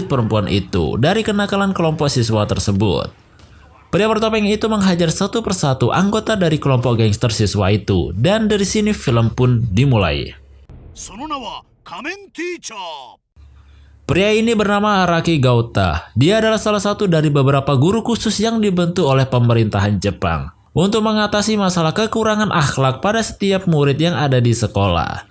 perempuan itu dari kenakalan kelompok siswa tersebut. Pria bertopeng itu menghajar satu persatu anggota dari kelompok gangster siswa itu, dan dari sini film pun dimulai. Pria ini bernama Araki Gauta. Dia adalah salah satu dari beberapa guru khusus yang dibentuk oleh pemerintahan Jepang untuk mengatasi masalah kekurangan akhlak pada setiap murid yang ada di sekolah.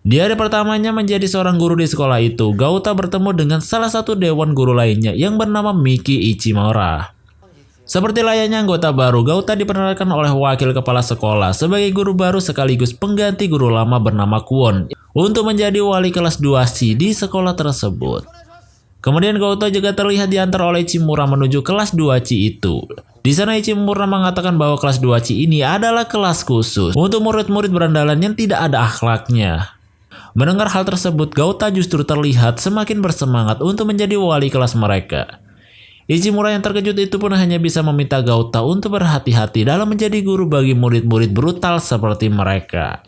Di hari pertamanya menjadi seorang guru di sekolah itu, Gauta bertemu dengan salah satu dewan guru lainnya yang bernama Miki Ichimura. Seperti layaknya anggota baru, Gauta diperkenalkan oleh wakil kepala sekolah sebagai guru baru sekaligus pengganti guru lama bernama Kwon untuk menjadi wali kelas 2C di sekolah tersebut. Kemudian Gauta juga terlihat diantar oleh Ichimura menuju kelas 2C itu. Di sana Ichimura mengatakan bahwa kelas 2C ini adalah kelas khusus untuk murid-murid berandalan yang tidak ada akhlaknya. Mendengar hal tersebut, Gauta justru terlihat semakin bersemangat untuk menjadi wali kelas mereka. Ichimura yang terkejut itu pun hanya bisa meminta Gauta untuk berhati-hati dalam menjadi guru bagi murid-murid brutal seperti mereka.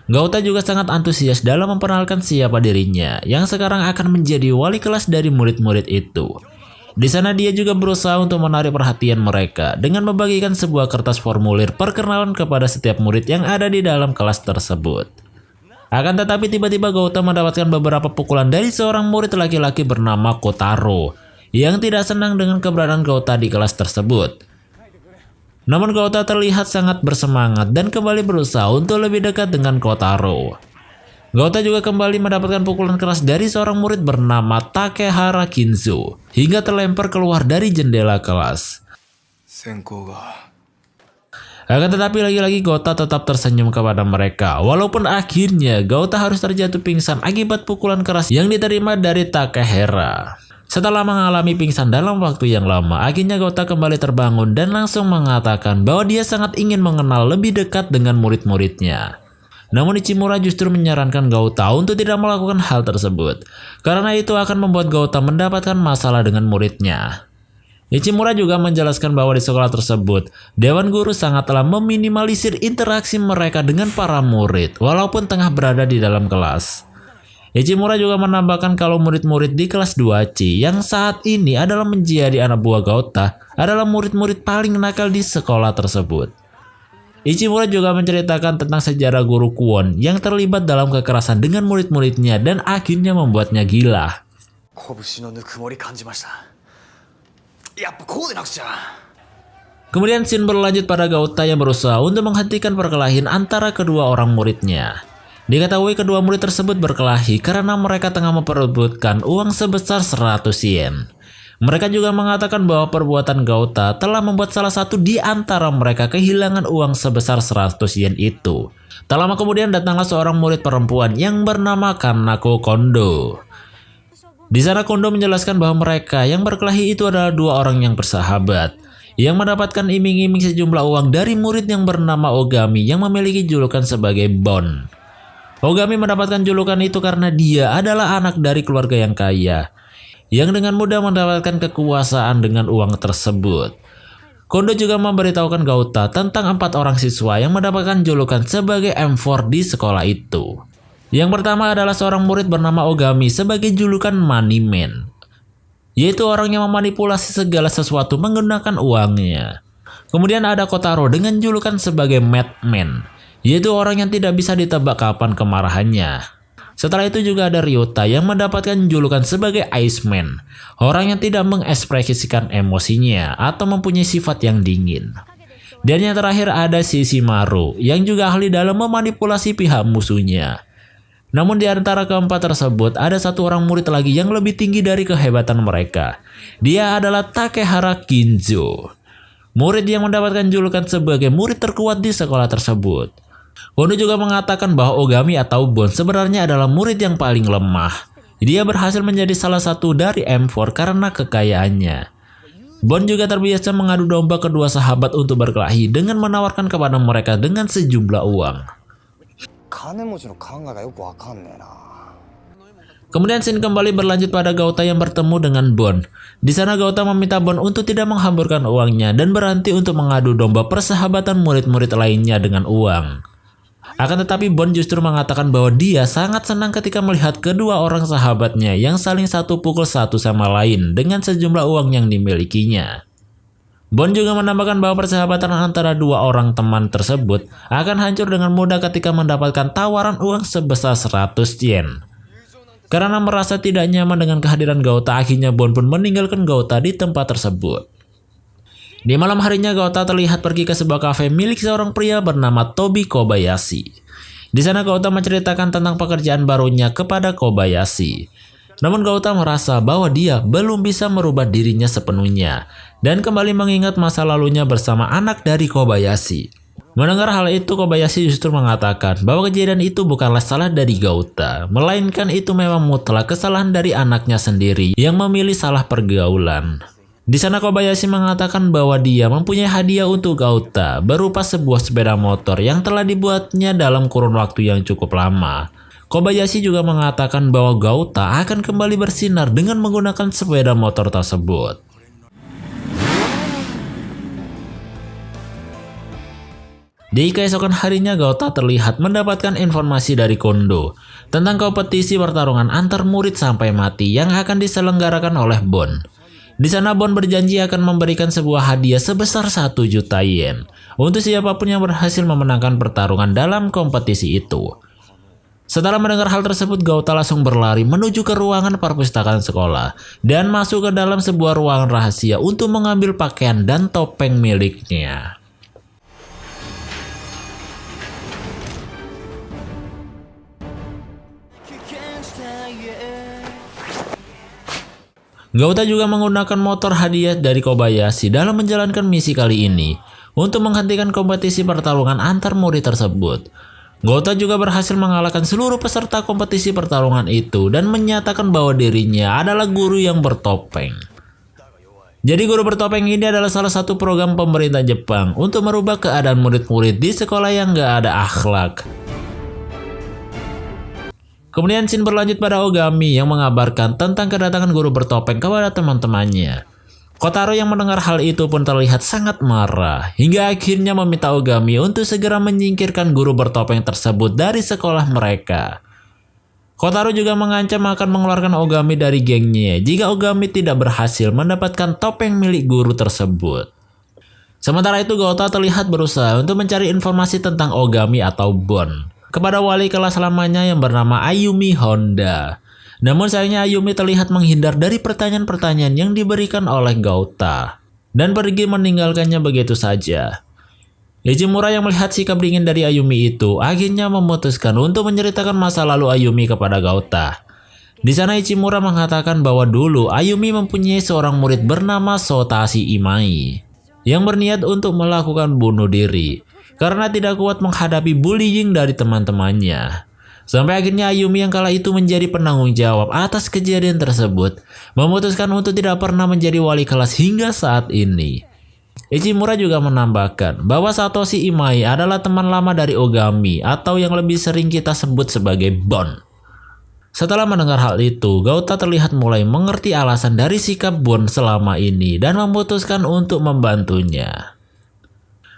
Gauta juga sangat antusias dalam memperkenalkan siapa dirinya yang sekarang akan menjadi wali kelas dari murid-murid itu. Di sana dia juga berusaha untuk menarik perhatian mereka dengan membagikan sebuah kertas formulir perkenalan kepada setiap murid yang ada di dalam kelas tersebut. Akan tetapi tiba-tiba Gauta mendapatkan beberapa pukulan dari seorang murid laki-laki bernama Kotaro yang tidak senang dengan keberadaan Gauta di kelas tersebut. Namun Gauta terlihat sangat bersemangat dan kembali berusaha untuk lebih dekat dengan Kotaro. Gauta juga kembali mendapatkan pukulan keras dari seorang murid bernama Takehara Kinzo hingga terlempar keluar dari jendela kelas. Akan tetapi lagi-lagi Gauta tetap tersenyum kepada mereka, walaupun akhirnya Gauta harus terjatuh pingsan akibat pukulan keras yang diterima dari Takehara. Setelah mengalami pingsan dalam waktu yang lama, akhirnya Gauta kembali terbangun dan langsung mengatakan bahwa dia sangat ingin mengenal lebih dekat dengan murid-muridnya. Namun Ichimura justru menyarankan Gauta untuk tidak melakukan hal tersebut, karena itu akan membuat Gauta mendapatkan masalah dengan muridnya. Ichimura juga menjelaskan bahwa di sekolah tersebut, Dewan Guru sangatlah meminimalisir interaksi mereka dengan para murid, walaupun tengah berada di dalam kelas. Ichimura juga menambahkan kalau murid-murid di kelas 2C yang saat ini adalah menjadi anak buah Gauta adalah murid-murid paling nakal di sekolah tersebut. Ichimura juga menceritakan tentang sejarah guru Kwon yang terlibat dalam kekerasan dengan murid-muridnya dan akhirnya membuatnya gila. Kemudian scene berlanjut pada Gauta yang berusaha untuk menghentikan perkelahian antara kedua orang muridnya. Diketahui kedua murid tersebut berkelahi karena mereka tengah memperebutkan uang sebesar 100 yen. Mereka juga mengatakan bahwa perbuatan Gauta telah membuat salah satu di antara mereka kehilangan uang sebesar 100 yen itu. Tak lama kemudian datanglah seorang murid perempuan yang bernama Kanako Kondo. Di sana Kondo menjelaskan bahwa mereka yang berkelahi itu adalah dua orang yang bersahabat yang mendapatkan iming-iming sejumlah uang dari murid yang bernama Ogami yang memiliki julukan sebagai Bon. Ogami mendapatkan julukan itu karena dia adalah anak dari keluarga yang kaya yang dengan mudah mendapatkan kekuasaan dengan uang tersebut. Kondo juga memberitahukan Gauta tentang 4 orang siswa yang mendapatkan julukan sebagai M4 di sekolah itu. Yang pertama adalah seorang murid bernama Ogami sebagai julukan Money Man, yaitu orang yang memanipulasi segala sesuatu menggunakan uangnya. Kemudian ada Kotaro dengan julukan sebagai Madman, yaitu orang yang tidak bisa ditebak kapan kemarahannya. Setelah itu juga ada Ryota yang mendapatkan julukan sebagai Iceman, orang yang tidak mengekspresikan emosinya atau mempunyai sifat yang dingin. Dan yang terakhir ada Shishimaru yang juga ahli dalam memanipulasi pihak musuhnya. Namun di antara keempat tersebut ada satu orang murid lagi yang lebih tinggi dari kehebatan mereka. Dia adalah Takehara Kinzo, murid yang mendapatkan julukan sebagai murid terkuat di sekolah tersebut. Kondo juga mengatakan bahwa Ogami atau Bon sebenarnya adalah murid yang paling lemah. Dia berhasil menjadi salah satu dari M4 karena kekayaannya. Bon juga terbiasa mengadu domba kedua sahabat untuk berkelahi dengan menawarkan kepada mereka dengan sejumlah uang. Kemudian scene kembali berlanjut pada Gauta yang bertemu dengan Bon. Di sana Gauta meminta Bon untuk tidak menghamburkan uangnya dan berhenti untuk mengadu domba persahabatan murid-murid lainnya dengan uang. Akan tetapi Bon justru mengatakan bahwa dia sangat senang ketika melihat kedua orang sahabatnya yang saling satu pukul satu sama lain dengan sejumlah uang yang dimilikinya. Bon juga menambahkan bahwa persahabatan antara dua orang teman tersebut akan hancur dengan mudah ketika mendapatkan tawaran uang sebesar 100 yen. Karena merasa tidak nyaman dengan kehadiran Gauta, akhirnya Bon pun meninggalkan Gauta di tempat tersebut. Di malam harinya Gauta terlihat pergi ke sebuah kafe milik seorang pria bernama Tobi Kobayashi. Di sana Gauta menceritakan tentang pekerjaan barunya kepada Kobayashi. Namun Gauta merasa bahwa dia belum bisa merubah dirinya sepenuhnya dan kembali mengingat masa lalunya bersama anak dari Kobayashi. Mendengar hal itu, Kobayashi justru mengatakan bahwa kejadian itu bukanlah salah dari Gauta, melainkan itu memang mutlak kesalahan dari anaknya sendiri yang memilih salah pergaulan. Di sana Kobayashi mengatakan bahwa dia mempunyai hadiah untuk Gauta berupa sebuah sepeda motor yang telah dibuatnya dalam kurun waktu yang cukup lama. Kobayashi juga mengatakan bahwa Gauta akan kembali bersinar dengan menggunakan sepeda motor tersebut. Di keesokan harinya Gauta terlihat mendapatkan informasi dari Kondo tentang kompetisi pertarungan antar murid sampai mati yang akan diselenggarakan oleh Bon. Di sana Bon berjanji akan memberikan sebuah hadiah sebesar 1 juta yen untuk siapapun yang berhasil memenangkan pertarungan dalam kompetisi itu. Setelah mendengar hal tersebut, Gauta langsung berlari menuju ke ruangan perpustakaan sekolah dan masuk ke dalam sebuah ruangan rahasia untuk mengambil pakaian dan topeng miliknya. Gauta juga menggunakan motor hadiah dari Kobayashi dalam menjalankan misi kali ini untuk menghentikan kompetisi pertarungan antar murid tersebut. Gauta juga berhasil mengalahkan seluruh peserta kompetisi pertarungan itu dan menyatakan bahwa dirinya adalah guru yang bertopeng. Jadi guru bertopeng ini adalah salah satu program pemerintah Jepang untuk merubah keadaan murid-murid di sekolah yang gak ada akhlak. Kemudian scene berlanjut pada Ogami yang mengabarkan tentang kedatangan guru bertopeng kepada teman-temannya. Kotaro yang mendengar hal itu pun terlihat sangat marah, hingga akhirnya meminta Ogami untuk segera menyingkirkan guru bertopeng tersebut dari sekolah mereka. Kotaro juga mengancam akan mengeluarkan Ogami dari gengnya jika Ogami tidak berhasil mendapatkan topeng milik guru tersebut. Sementara itu Gauta terlihat berusaha untuk mencari informasi tentang Ogami atau Bon kepada wali kelas lamanya yang bernama Ayumi Honda. Namun sayangnya Ayumi terlihat menghindar dari pertanyaan-pertanyaan yang diberikan oleh Gauta dan pergi meninggalkannya begitu saja. Ichimura yang melihat sikap dingin dari Ayumi itu akhirnya memutuskan untuk menceritakan masa lalu Ayumi kepada Gauta. Di sana Ichimura mengatakan bahwa dulu Ayumi mempunyai seorang murid bernama Sotashi Imai yang berniat untuk melakukan bunuh diri karena tidak kuat menghadapi bullying dari teman-temannya. Sampai akhirnya Ayumi yang kala itu menjadi penanggung jawab atas kejadian tersebut, memutuskan untuk tidak pernah menjadi wali kelas hingga saat ini. Ichimura juga menambahkan bahwa Satoshi Imai adalah teman lama dari Ogami atau yang lebih sering kita sebut sebagai Bon. Setelah mendengar hal itu, Gauta terlihat mulai mengerti alasan dari sikap Bon selama ini dan memutuskan untuk membantunya.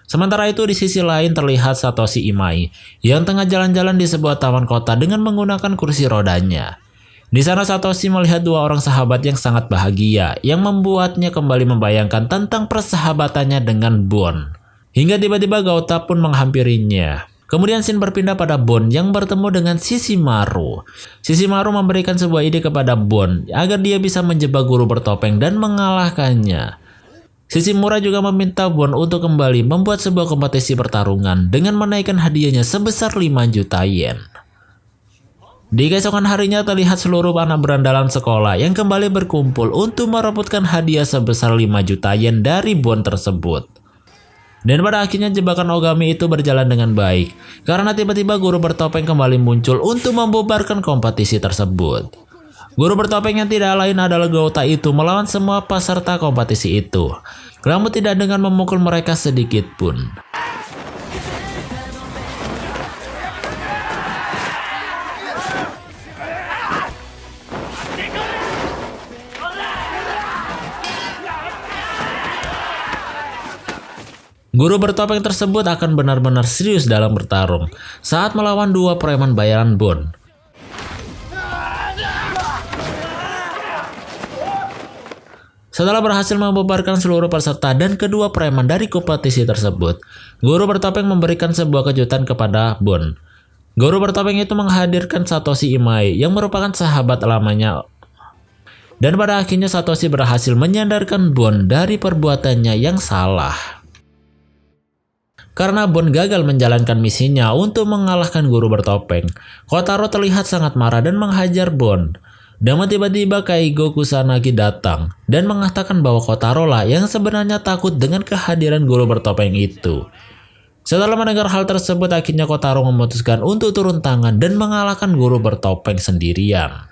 Sementara itu di sisi lain terlihat Satoshi Imai yang tengah jalan-jalan di sebuah taman kota dengan menggunakan kursi rodanya. Di sana Satoshi melihat dua orang sahabat yang sangat bahagia yang membuatnya kembali membayangkan tentang persahabatannya dengan Bon. Hingga tiba-tiba Gauta pun menghampirinya. Kemudian scene berpindah pada Bon yang bertemu dengan Shishimaru. Shishimaru memberikan sebuah ide kepada Bon agar dia bisa menjebak guru bertopeng dan mengalahkannya. Shishimaru juga meminta Bon untuk kembali membuat sebuah kompetisi pertarungan dengan menaikkan hadiahnya sebesar 5 juta yen. Di keesokan harinya terlihat seluruh anak berandalan sekolah yang kembali berkumpul untuk merebutkan hadiah sebesar 5 juta yen dari Bon tersebut. Dan pada akhirnya jebakan Ogami itu berjalan dengan baik karena tiba-tiba guru bertopeng kembali muncul untuk membubarkan kompetisi tersebut. Guru bertopeng yang tidak lain adalah Gauta itu melawan semua peserta kompetisi itu. Namun tidak dengan memukul mereka sedikit pun. Guru bertopeng tersebut akan benar-benar serius dalam bertarung saat melawan dua preman bayaran Bon. Setelah berhasil membubarkan seluruh peserta dan kedua preman dari kompetisi tersebut, guru bertopeng memberikan sebuah kejutan kepada Bon. Guru bertopeng itu menghadirkan Satoshi Imai yang merupakan sahabat lamanya. Dan pada akhirnya Satoshi berhasil menyadarkan Bon dari perbuatannya yang salah. Karena Bon gagal menjalankan misinya untuk mengalahkan guru bertopeng, Kotaro terlihat sangat marah dan menghajar Bon. Namun tiba-tiba Kaigo Kusanagi datang dan mengatakan bahwa Kotaro lah yang sebenarnya takut dengan kehadiran guru bertopeng itu. Setelah mendengar hal tersebut, akhirnya Kotaro memutuskan untuk turun tangan dan mengalahkan guru bertopeng sendirian.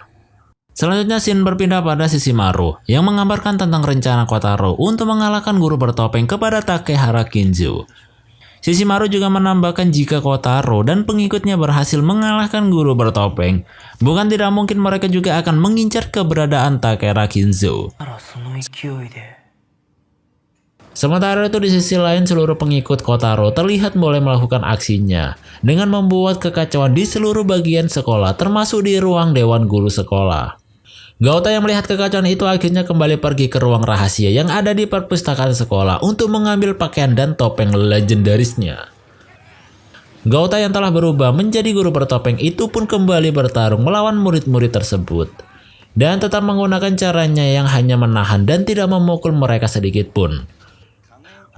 Selanjutnya scene berpindah pada Shishimaru yang menggambarkan tentang rencana Kotaro untuk mengalahkan guru bertopeng kepada Takehara Kinzo. Shishimaru juga menambahkan jika Kotaro dan pengikutnya berhasil mengalahkan guru bertopeng, bukan tidak mungkin mereka juga akan mengincar keberadaan Takehara Kinzo. Sementara itu di sisi lain seluruh pengikut Kotaro terlihat mulai melakukan aksinya dengan membuat kekacauan di seluruh bagian sekolah termasuk di ruang dewan guru sekolah. Gauta yang melihat kekacauan itu akhirnya kembali pergi ke ruang rahasia yang ada di perpustakaan sekolah untuk mengambil pakaian dan topeng legendarisnya. Gauta yang telah berubah menjadi guru bertopeng itu pun kembali bertarung melawan murid-murid tersebut. Dan tetap menggunakan caranya yang hanya menahan dan tidak memukul mereka sedikit pun.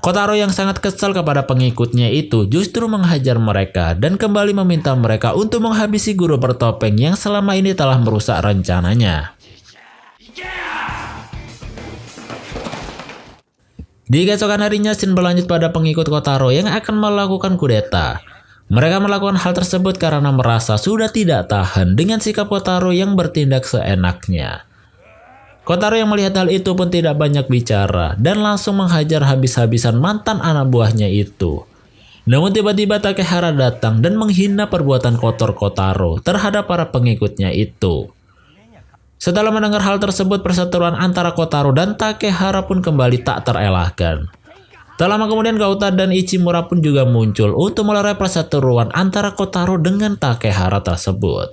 Kotaro yang sangat kesal kepada pengikutnya itu justru menghajar mereka dan kembali meminta mereka untuk menghabisi guru bertopeng yang selama ini telah merusak rencananya. Di keesokan harinya, scene berlanjut pada pengikut Kotaro yang akan melakukan kudeta. Mereka melakukan hal tersebut karena merasa sudah tidak tahan dengan sikap Kotaro yang bertindak seenaknya. Kotaro yang melihat hal itu pun tidak banyak bicara dan langsung menghajar habis-habisan mantan anak buahnya itu. Namun tiba-tiba Takehara datang dan menghina perbuatan kotor Kotaro terhadap para pengikutnya itu. Setelah mendengar hal tersebut, perseteruan antara Kotaro dan Takehara pun kembali tak terelakkan. Tak lama kemudian Gauta dan Ichimura pun juga muncul untuk melerai perseteruan antara Kotaro dengan Takehara tersebut.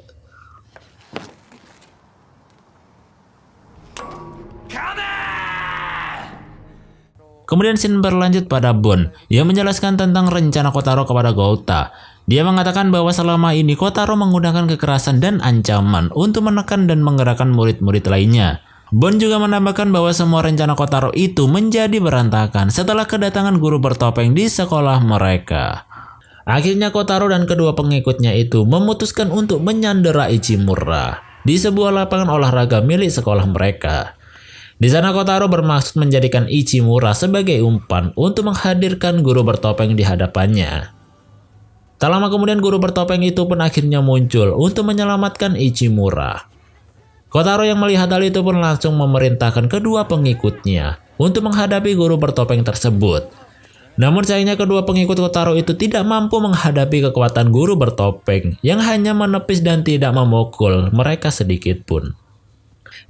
Kemudian scene berlanjut pada Bon yang menjelaskan tentang rencana Kotaro kepada Gauta. Dia mengatakan bahwa selama ini Kotaro menggunakan kekerasan dan ancaman untuk menekan dan menggerakkan murid-murid lainnya. Bon juga menambahkan bahwa semua rencana Kotaro itu menjadi berantakan setelah kedatangan guru bertopeng di sekolah mereka. Akhirnya Kotaro dan kedua pengikutnya itu memutuskan untuk menyandera Ichimura di sebuah lapangan olahraga milik sekolah mereka. Di sana Kotaro bermaksud menjadikan Ichimura sebagai umpan untuk menghadirkan guru bertopeng di hadapannya. Tak lama kemudian guru bertopeng itu pun akhirnya muncul untuk menyelamatkan Ichimura. Kotaro yang melihat hal itu pun langsung memerintahkan kedua pengikutnya untuk menghadapi guru bertopeng tersebut. Namun sayangnya kedua pengikut Kotaro itu tidak mampu menghadapi kekuatan guru bertopeng yang hanya menepis dan tidak memukul mereka sedikit pun.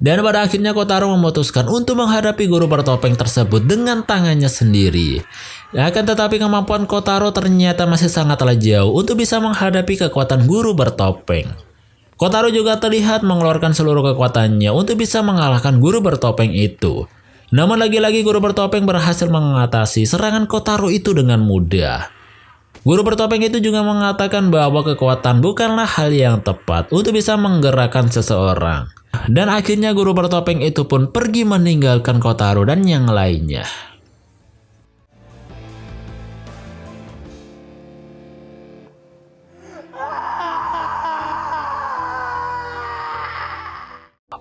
Dan pada akhirnya Kotaro memutuskan untuk menghadapi guru bertopeng tersebut dengan tangannya sendiri. Akan tetapi kemampuan Kotaro ternyata masih sangatlah jauh untuk bisa menghadapi kekuatan guru bertopeng. Kotaro juga terlihat mengeluarkan seluruh kekuatannya untuk bisa mengalahkan guru bertopeng itu. Namun lagi-lagi guru bertopeng berhasil mengatasi serangan Kotaro itu dengan mudah. Guru bertopeng itu juga mengatakan bahwa kekuatan bukanlah hal yang tepat untuk bisa menggerakkan seseorang. Dan akhirnya guru bertopeng itu pun pergi meninggalkan Kotaro dan yang lainnya.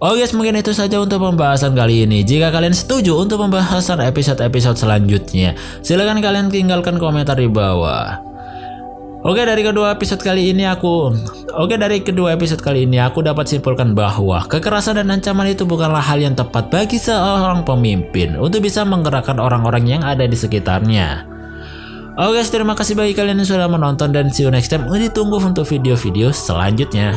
Oke guys, mungkin itu saja untuk pembahasan kali ini. Jika kalian setuju untuk pembahasan episode-episode selanjutnya, silahkan kalian tinggalkan komentar di bawah. Oke, dari kedua episode kali ini aku dapat simpulkan bahwa kekerasan dan ancaman itu bukanlah hal yang tepat bagi seorang pemimpin untuk bisa menggerakkan orang-orang yang ada di sekitarnya. Oke guys, terima kasih bagi kalian yang sudah menonton dan see you next time. Ditunggu untuk video-video selanjutnya.